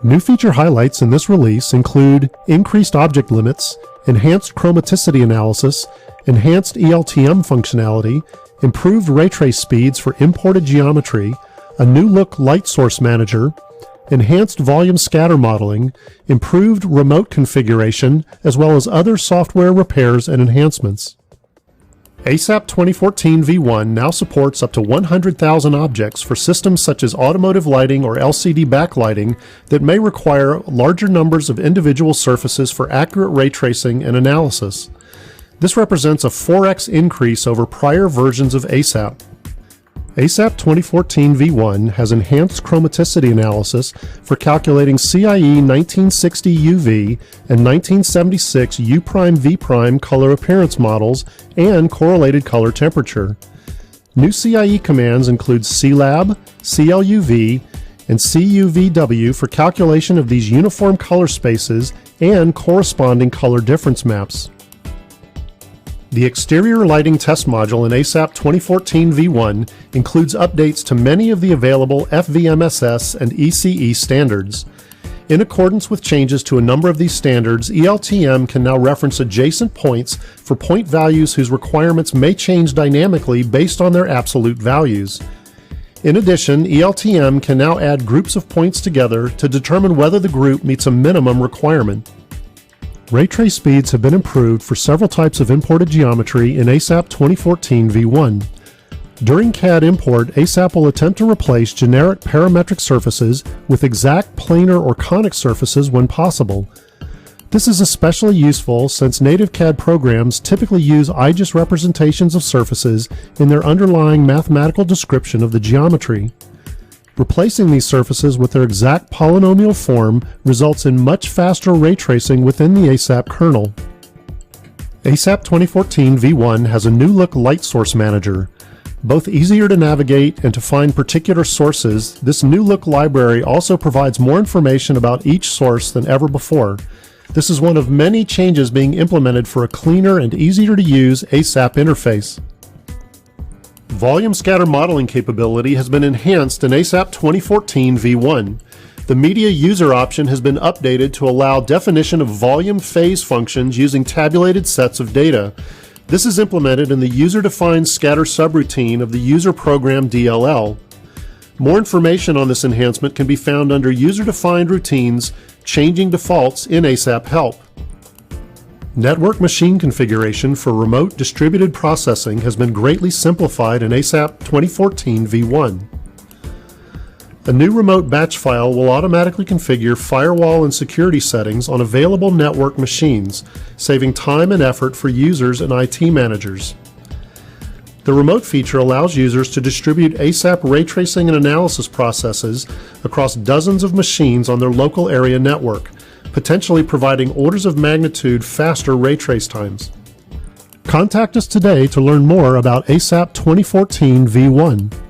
New feature highlights in this release include increased object limits, enhanced chromaticity analysis, enhanced ELTM functionality, improved Raytrace speeds for imported geometry, a new look light source manager, enhanced volume scatter modeling, improved remote configuration, as well as other software repairs and enhancements. ASAP 2014 V1 now supports up to 100,000 objects for systems such as automotive lighting or LCD backlighting that may require larger numbers of individual surfaces for accurate ray tracing and analysis. This represents a 4x increase over prior versions of ASAP. ASAP 2014 V1 has enhanced chromaticity analysis for calculating CIE 1960 UV and 1976 U'-V' color appearance models and correlated color temperature. New CIE commands include CLAB, CLUV, and CUVW for calculation of these uniform color spaces and corresponding color difference maps. The exterior lighting test module in ASAP 2014 V1 includes updates to many of the available FVMSS and ECE standards. In accordance with changes to a number of these standards, ELTM can now reference adjacent points for point values whose requirements may change dynamically based on their absolute values. In addition, ELTM can now add groups of points together to determine whether the group meets a minimum requirement. Raytrace speeds have been improved for several types of imported geometry in ASAP 2014 V1. During CAD import, ASAP will attempt to replace generic parametric surfaces with exact planar or conic surfaces when possible. This is especially useful since native CAD programs typically use IGES representations of surfaces in their underlying mathematical description of the geometry. Replacing these surfaces with their exact polynomial form results in much faster ray tracing within the ASAP kernel. ASAP 2014 V1 has a new look light source manager. Both easier to navigate and to find particular sources, this new look library also provides more information about each source than ever before. This is one of many changes being implemented for a cleaner and easier to use ASAP interface. Volume scatter modeling capability has been enhanced in ASAP 2014 V1. The media user option has been updated to allow definition of volume phase functions using tabulated sets of data. This is implemented in the user-defined scatter subroutine of the user program DLL. More information on this enhancement can be found under User-Defined Routines, Changing Defaults in ASAP Help. Network machine configuration for remote distributed processing has been greatly simplified in ASAP 2014 V1. A new remote batch file will automatically configure firewall and security settings on available network machines, saving time and effort for users and IT managers. The remote feature allows users to distribute ASAP ray tracing and analysis processes across dozens of machines on their local area network, potentially providing orders of magnitude faster ray trace times. Contact us today to learn more about ASAP 2014 V1.